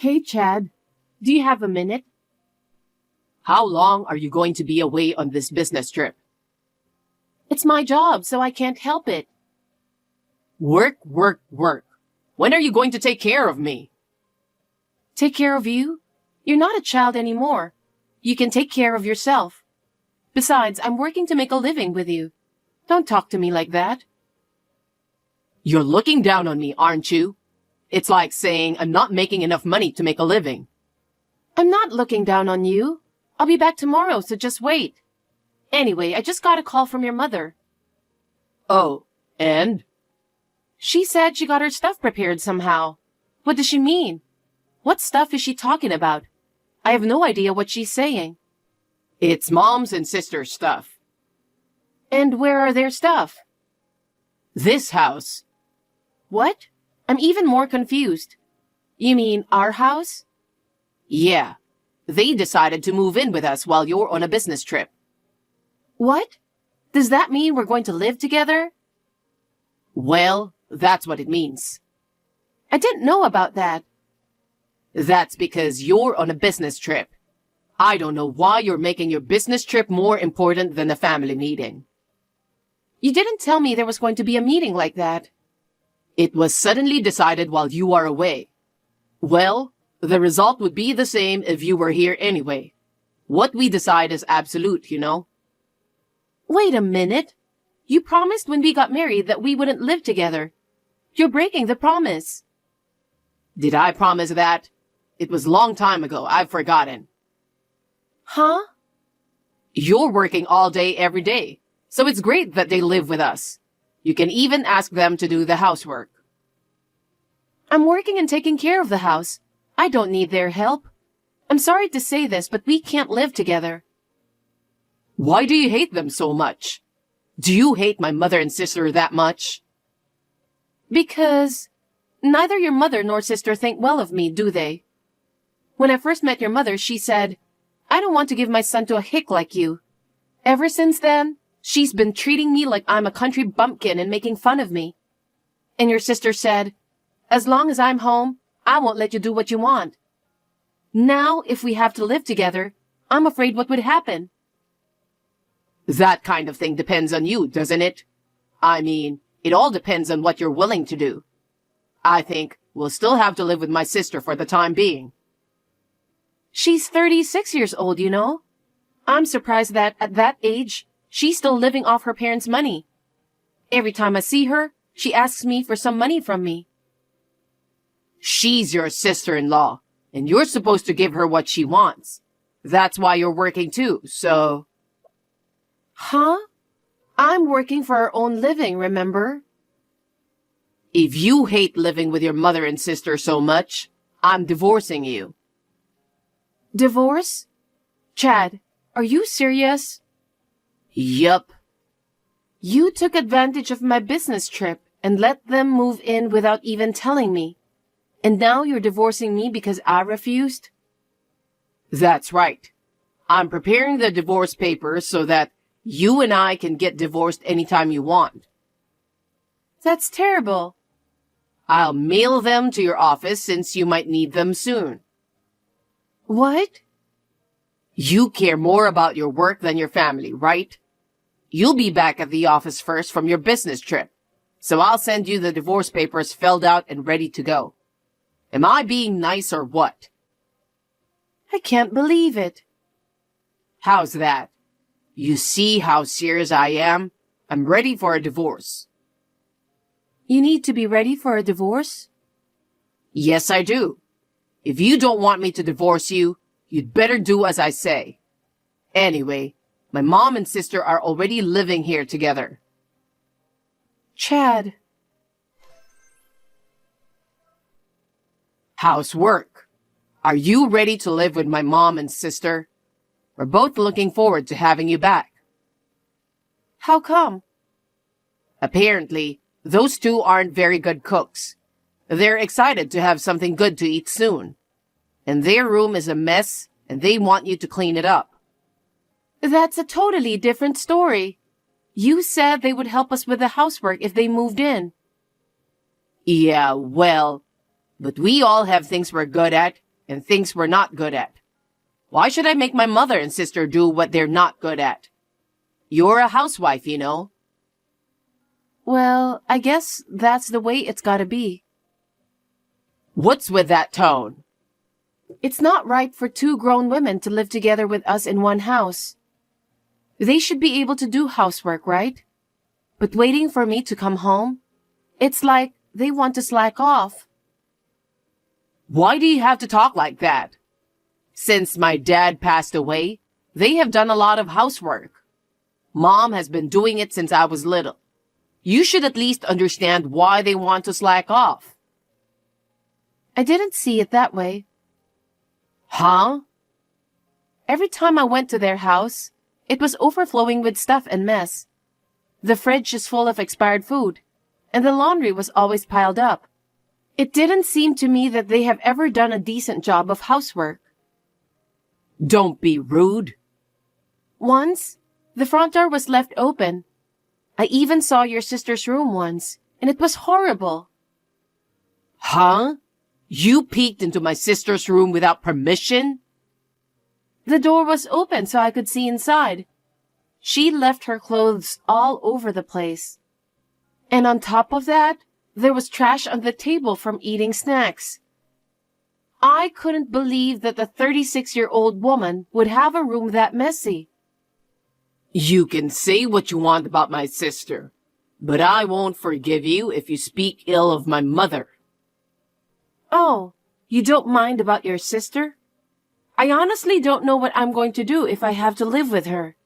Hey, Chad. Do you have a minute? How long are you going to be away on this business trip? It's my job, so I can't help it. Work, work, work. When are you going to take care of me? Take care of you? You're not a child anymore. You can take care of yourself. Besides, I'm working to make a living with you. Don't talk to me like that. You're looking down on me, aren't you? It's like saying I'm not making enough money to make a living. I'm not looking down on you. I'll be back tomorrow, so just wait. Anyway, I just got a call from your mother. Oh, and? She said she got her stuff prepared somehow. What does she mean? What stuff is she talking about? I have no idea what she's saying. It's Mom's and Sister's stuff. And where are their stuff? This house. What? I'm even more confused. You mean our house? Yeah. They decided to move in with us while you're on a business trip. What? Does that mean we're going to live together? Well, that's what it means. I didn't know about that. That's because you're on a business trip. I don't know why you're making your business trip more important than a family meeting. You didn't tell me there was going to be a meeting like that. It was suddenly decided while you are away. Well, the result would be the same if you were here anyway. What we decide is absolute, you know? Wait a minute. You promised when we got married that we wouldn't live together. You're breaking the promise. Did I promise that? It was a long time ago. I've forgotten. Huh? You're working all day every day, so it's great that they live with us. You can even ask them to do the housework. I'm working and taking care of the house. I don't need their help. I'm sorry to say this, but we can't live together. Why do you hate them so much? Do you hate my mother and sister that much? Because neither your mother nor sister think well of me, do they? When I first met your mother, she said, I don't want to give my son to a hick like you. Ever since then, she's been treating me like I'm a country bumpkin and making fun of me. And your sister said, as long as I'm home, I won't let you do what you want. Now, if we have to live together, I'm afraid what would happen. That kind of thing depends on you, doesn't it? I mean, it all depends on what you're willing to do. I think we'll still have to live with my sister for the time being. She's 36 years old, you know. I'm surprised that, at that age, she's still living off her parents' money. Every time I see her, she asks me for some money from me. She's your sister-in-law, and you're supposed to give her what she wants. That's why you're working too, so... Huh? I'm working for our own living, remember? If you hate living with your mother and sister so much, I'm divorcing you. Divorce? Chad, are you serious? Yup. You took advantage of my business trip and let them move in without even telling me. And now you're divorcing me because I refused? That's right. I'm preparing the divorce papers so that you and I can get divorced anytime you want. That's terrible. I'll mail them to your office since you might need them soon. What? You care more about your work than your family, right? You'll be back at the office first from your business trip, so I'll send you the divorce papers filled out and ready to go. Am I being nice or what? I can't believe it. How's that? You see how serious I am? I'm ready for a divorce. You need to be ready for a divorce? Yes, I do. If you don't want me to divorce you, you'd better do as I say. Anyway, my mom and sister are already living here together. Chad. Housework. Are you ready to live with my mom and sister? We're both looking forward to having you back. How come? Apparently, those two aren't very good cooks. They're excited to have something good to eat soon. And their room is a mess, and they want you to clean it up. That's a totally different story. You said they would help us with the housework if they moved in. Yeah, well, but we all have things we're good at, and things we're not good at. Why should I make my mother and sister do what they're not good at? You're a housewife, you know. Well, I guess that's the way it's gotta be. What's with that tone? It's not right for two grown women to live together with us in one house. They should be able to do housework, right? But waiting for me to come home, it's like they want to slack off. Why do you have to talk like that? Since my dad passed away, they have done a lot of housework. Mom has been doing it since I was little. You should at least understand why they want to slack off. I didn't see it that way. Huh? Every time I went to their house, it was overflowing with stuff and mess. The fridge is full of expired food, and the laundry was always piled up. It didn't seem to me that they have ever done a decent job of housework. Don't be rude. Once, the front door was left open. I even saw your sister's room once, and it was horrible. Huh? You peeked into my sister's room without permission? The door was open so I could see inside. She left her clothes all over the place. And on top of that, there was trash on the table from eating snacks. I couldn't believe that the 36-year-old woman would have a room that messy. You can say what you want about my sister, but I won't forgive you if you speak ill of my mother. Oh, you don't mind about your sister? I honestly don't know what I'm going to do if I have to live with her.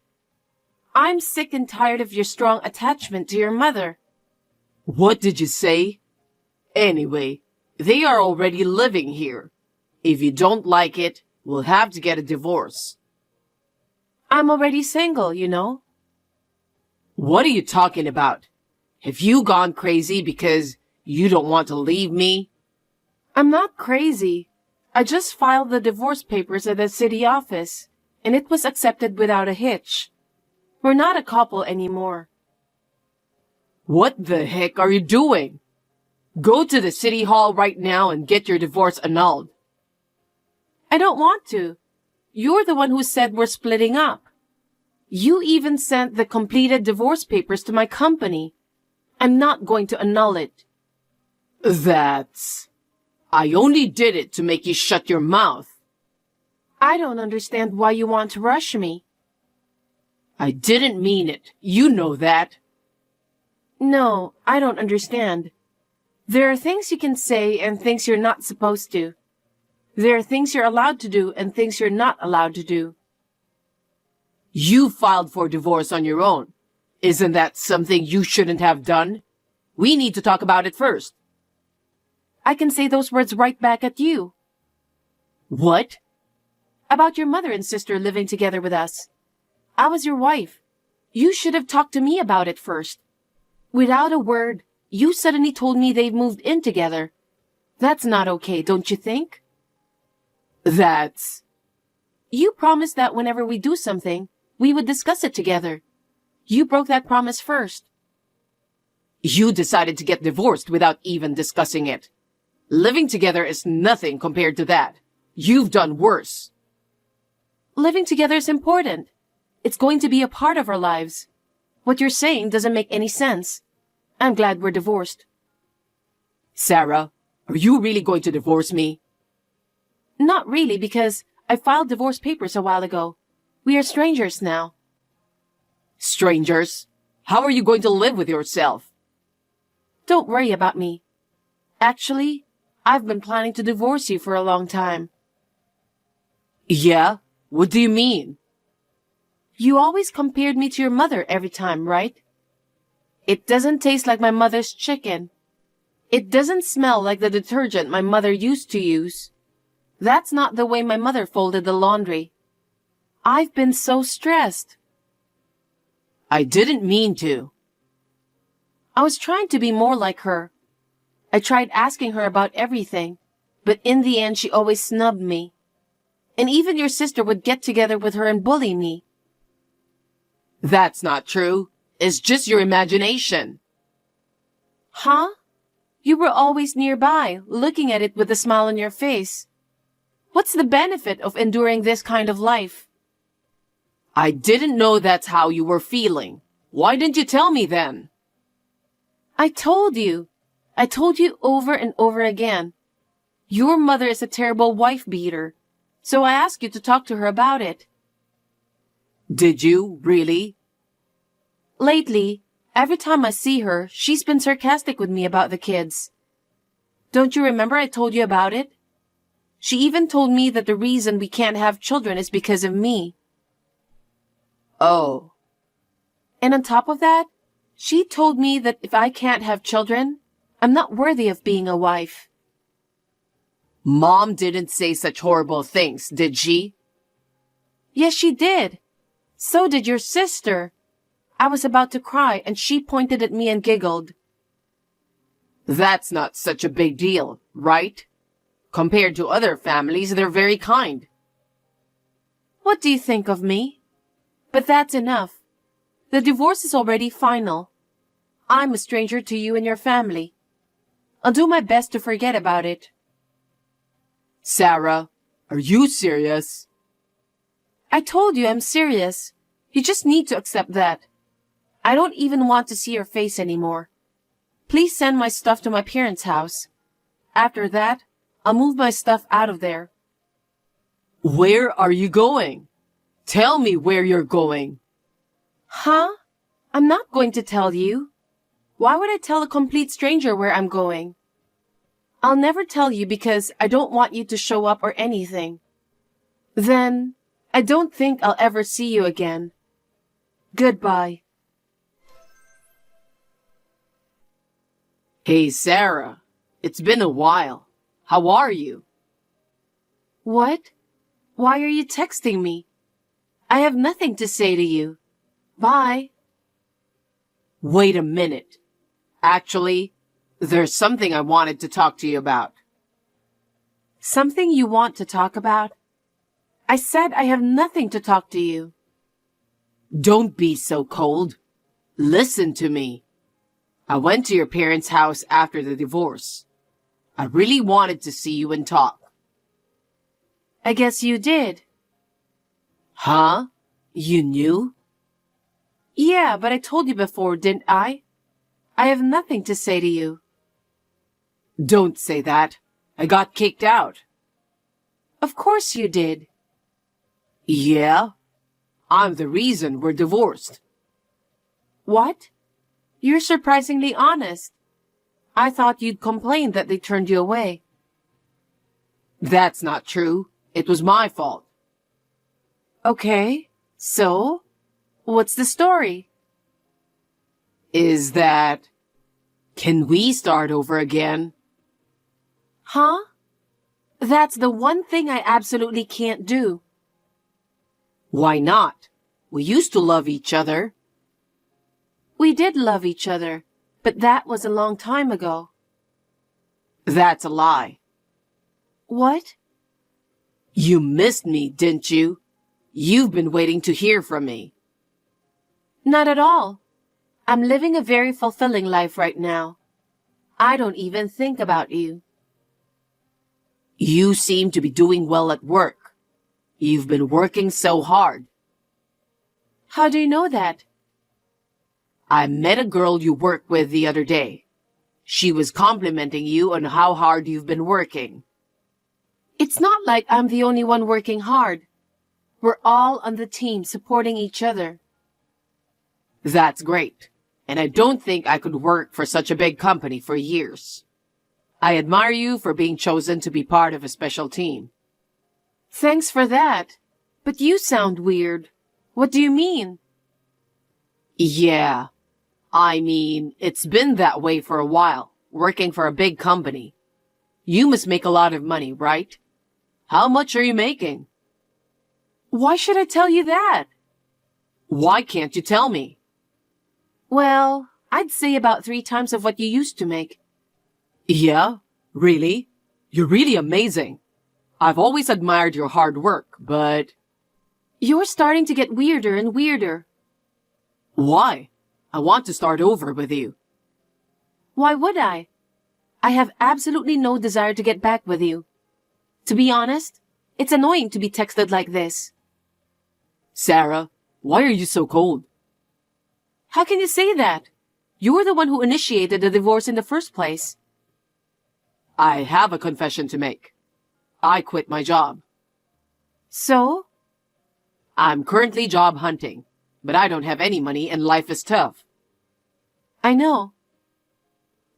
I'm sick and tired of your strong attachment to your mother. What did you say? Anyway, they are already living here. If you don't like it, we'll have to get a divorce. I'm already single, you know. What are you talking about? Have you gone crazy because you don't want to leave me? I'm not crazy. I just filed the divorce papers at the city office, and it was accepted without a hitch. We're not a couple anymore. What the heck are you doing? Go to the city hall right now and get your divorce annulled. I don't want to. You're the one who said we're splitting up. You even sent the completed divorce papers to my company. I'm not going to annul it. I only did it to make you shut your mouth. I don't understand why you want to rush me. I didn't mean it. You know that. No, I don't understand. There are things you can say and things you're not supposed to. There are things you're allowed to do and things you're not allowed to do. You filed for divorce on your own. Isn't that something you shouldn't have done? We need to talk about it first. I can say those words right back at you. What? About your mother and sister living together with us. I was your wife. You should have talked to me about it first. Without a word, you suddenly told me they've moved in together. That's not okay, don't you think? You promised that whenever we do something, we would discuss it together. You broke that promise first. You decided to get divorced without even discussing it. Living together is nothing compared to that. You've done worse. Living together is important. It's going to be a part of our lives. What you're saying doesn't make any sense. I'm glad we're divorced. Sarah, are you really going to divorce me? Not really, because I filed divorce papers a while ago. We are strangers now. Strangers? How are you going to live with yourself? Don't worry about me. Actually, I've been planning to divorce you for a long time. Yeah? What do you mean? You always compared me to your mother every time, right? It doesn't taste like my mother's chicken. It doesn't smell like the detergent my mother used to use. That's not the way my mother folded the laundry. I've been so stressed. I didn't mean to. I was trying to be more like her. I tried asking her about everything, but in the end she always snubbed me. And even your sister would get together with her and bully me. That's not true. It's just your imagination. Huh? You were always nearby, looking at it with a smile on your face. What's the benefit of enduring this kind of life? I didn't know that's how you were feeling. Why didn't you tell me then? I told you. I told you over and over again. Your mother is a terrible wife-beater, so I asked you to talk to her about it. Did you, really? Lately, every time I see her, she's been sarcastic with me about the kids. Don't you remember I told you about it? She even told me that the reason we can't have children is because of me. Oh. And on top of that, she told me that if I can't have children, I'm not worthy of being a wife. Mom didn't say such horrible things, did she? Yes, she did. So did your sister. I was about to cry and she pointed at me and giggled. That's not such a big deal, right? Compared to other families, they're very kind. What do you think of me? But that's enough. The divorce is already final. I'm a stranger to you and your family. I'll do my best to forget about it. Sarah, are you serious? I told you I'm serious. You just need to accept that. I don't even want to see your face anymore. Please send my stuff to my parents' house. After that, I'll move my stuff out of there. Where are you going? Tell me where you're going. Huh? I'm not going to tell you. Why would I tell a complete stranger where I'm going? I'll never tell you because I don't want you to show up or anything. Then, I don't think I'll ever see you again. Goodbye. Hey, Sarah. It's been a while. How are you? What? Why are you texting me? I have nothing to say to you. Bye. Wait a minute. Actually, there's something I wanted to talk to you about. Something you want to talk about? I said I have nothing to talk to you. Don't be so cold. Listen to me. I went to your parents' house after the divorce. I really wanted to see you and talk. I guess you did. Huh? You knew? Yeah, but I told you before, didn't I? I have nothing to say to you. Don't say that. I got kicked out. Of course you did. Yeah? I'm the reason we're divorced. What? You're surprisingly honest. I thought you'd complain that they turned you away. That's not true. It was my fault. Okay, so? What's the story? Is that... Can we start over again? Huh? That's the one thing I absolutely can't do. Why not? We used to love each other. We did love each other, but that was a long time ago. That's a lie. What? You missed me, didn't you? You've been waiting to hear from me. Not at all. I'm living a very fulfilling life right now. I don't even think about you. You seem to be doing well at work. You've been working so hard. How do you know that? I met a girl you work with the other day. She was complimenting you on how hard you've been working. It's not like I'm the only one working hard. We're all on the team supporting each other. That's great. And I don't think I could work for such a big company for years. I admire you for being chosen to be part of a special team. Thanks for that. But you sound weird. What do you mean? Yeah. I mean, it's been that way for a while, working for a big company. You must make a lot of money, right? How much are you making? Why should I tell you that? Why can't you tell me? Well, I'd say about 3 times of what you used to make. Yeah? Really? You're really amazing. I've always admired your hard work, but... You're starting to get weirder and weirder. Why? I want to start over with you. Why would I? I have absolutely no desire to get back with you. To be honest, It's annoying to be texted like this. Sarah, why are you so cold? How can you say that? You were the one who initiated the divorce in the first place. I have a confession to make. I quit my job. So? I'm currently job hunting, but I don't have any money and life is tough. I know.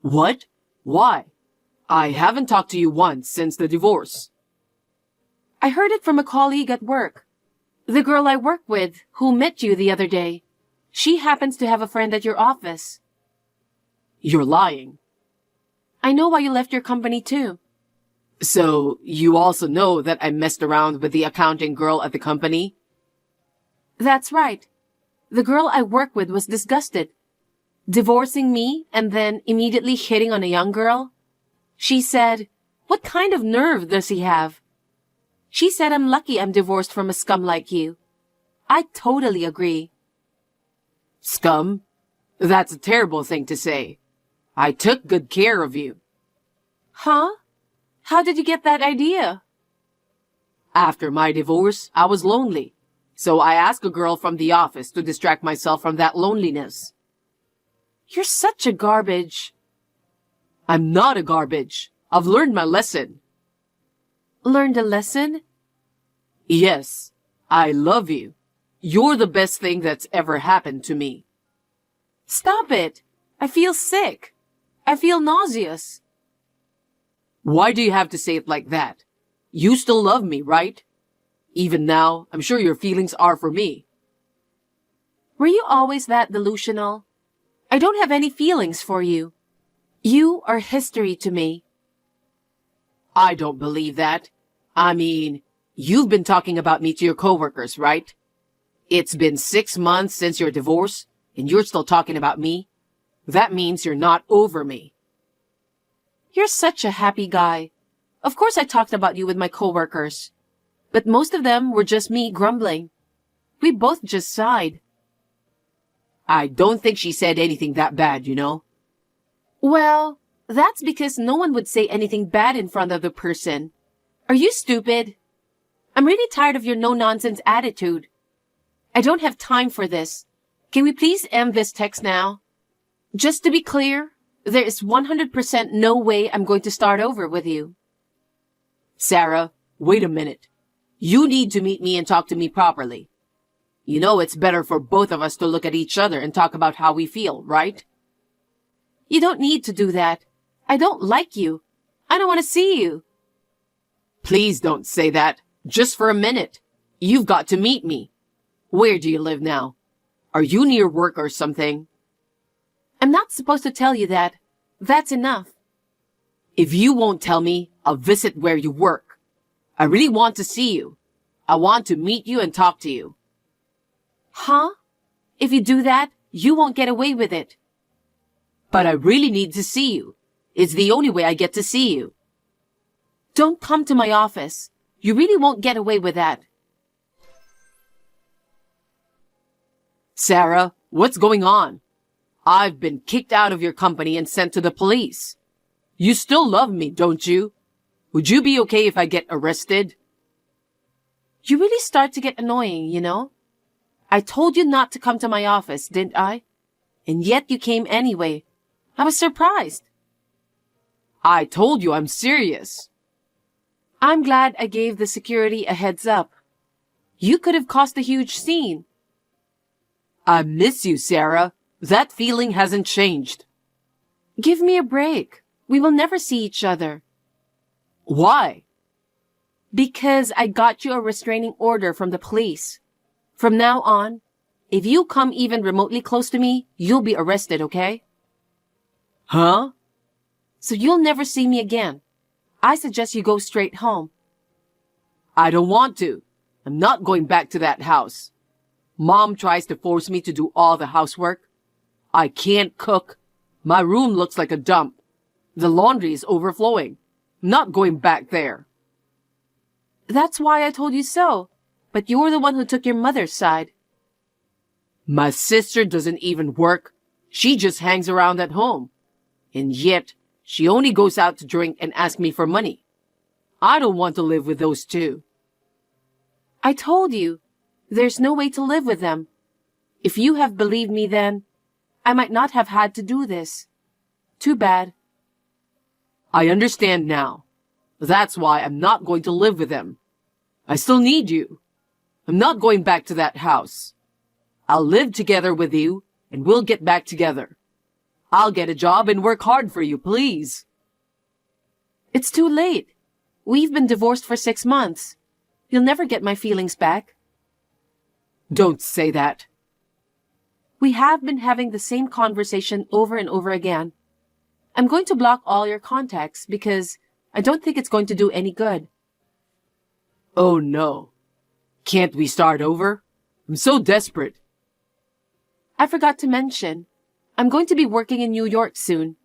What? Why? I haven't talked to you once since the divorce. I heard it from a colleague at work. The girl I work with, who met you the other day. She happens to have a friend at your office. You're lying. I know why you left your company too. So, you also know that I messed around with the accounting girl at the company? That's right. The girl I work with was disgusted. Divorcing me and then immediately hitting on a young girl? She said, "What kind of nerve does he have?" She said I'm lucky I'm divorced from a scum like you. I totally agree. Scum? That's a terrible thing to say. I took good care of you. Huh? How did you get that idea? After my divorce, I was lonely. So I asked a girl from the office to distract myself from that loneliness. You're such a garbage. I'm not a garbage. I've learned my lesson. Learned a lesson? Yes, I love you. You're the best thing that's ever happened to me. Stop it. I feel sick. I feel nauseous. Why do you have to say it like that? You still love me, right? Even now, I'm sure your feelings are for me. Were you always that delusional? I don't have any feelings for you. You are history to me. I don't believe that. I mean, you've been talking about me to your coworkers, right? It's been 6 months since your divorce, and you're still talking about me? That means you're not over me. You're such a happy guy. Of course I talked about you with my coworkers. But most of them were just me grumbling. We both just sighed. I don't think she said anything that bad, you know? Well, that's because no one would say anything bad in front of the person. Are you stupid? I'm really tired of your no-nonsense attitude. I don't have time for this. Can we please end this text now? Just to be clear, there is 100% no way I'm going to start over with you. Sarah, wait a minute. You need to meet me and talk to me properly. You know it's better for both of us to look at each other and talk about how we feel, right? You don't need to do that. I don't like you. I don't want to see you. Please don't say that. Just for a minute. You've got to meet me. Where do you live now? Are you near work or something? I'm not supposed to tell you that. That's enough. If you won't tell me, I'll visit where you work. I really want to see you. I want to meet you and talk to you. Huh? If you do that, you won't get away with it. But I really need to see you. It's the only way I get to see you. Don't come to my office. You really won't get away with that. Sarah, what's going on? I've been kicked out of your company and sent to the police. You still love me, don't you? Would you be okay if I get arrested? You really start to get annoying, you know? I told you not to come to my office, didn't I? And yet you came anyway. I was surprised. I told you I'm serious. I'm glad I gave the security a heads up. You could have caused a huge scene. I miss you, Sarah. That feeling hasn't changed. Give me a break. We will never see each other. Why? Because I got you a restraining order from the police. From now on, if you come even remotely close to me, you'll be arrested, okay? Huh? So you'll never see me again. I suggest you go straight home. I don't want to. I'm not going back to that house. Mom tries to force me to do all the housework. I can't cook. My room looks like a dump. The laundry is overflowing. I'm not going back there. That's why I told you so. But you're the one who took your mother's side. My sister doesn't even work. She just hangs around at home. And yet, she only goes out to drink and ask me for money. I don't want to live with those two. I told you, there's no way to live with them. If you have believed me then, I might not have had to do this. Too bad. I understand now. That's why I'm not going to live with them. I still need you. I'm not going back to that house. I'll live together with you, and we'll get back together. I'll get a job and work hard for you, please. It's too late. We've been divorced for 6 months. You'll never get my feelings back. Don't say that. We have been having the same conversation over and over again. I'm going to block all your contacts because I don't think it's going to do any good. Oh no. Can't we start over? I'm so desperate. I forgot to mention, I'm going to be working in New York soon.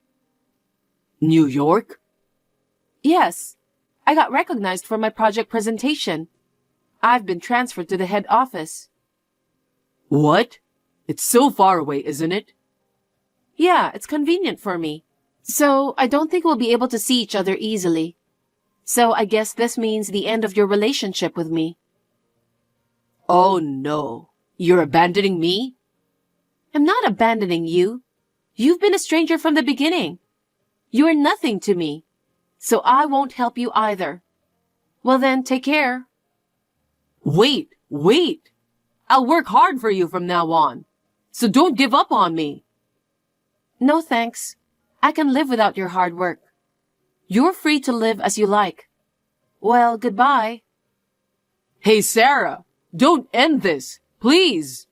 New York? Yes, I got recognized for my project presentation. I've been transferred to the head office. What? It's so far away, isn't it? Yeah, it's convenient for me. So I don't think we'll be able to see each other easily. So I guess this means the end of your relationship with me. Oh no. You're abandoning me? I'm not abandoning you. You've been a stranger from the beginning. You are nothing to me. So I won't help you either. Well then, take care. Wait. I'll work hard for you from now on. So don't give up on me. No thanks. I can live without your hard work. You're free to live as you like. Well, goodbye. Hey, Sarah, don't end this, please.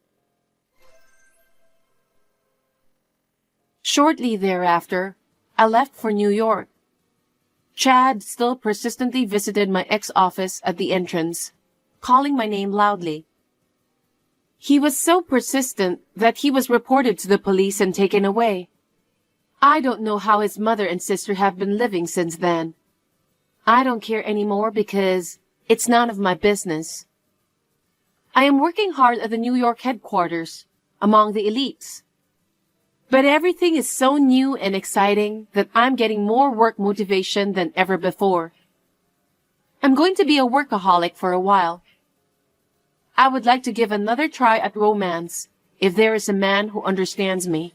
Shortly thereafter, I left for New York. Chad still persistently visited my ex-office at the entrance, calling my name loudly. He was so persistent that he was reported to the police and taken away. I don't know how his mother and sister have been living since then. I don't care anymore because it's none of my business. I am working hard at the New York headquarters, among the elites. But everything is so new and exciting that I'm getting more work motivation than ever before. I'm going to be a workaholic for a while. I would like to give another try at romance if there is a man who understands me.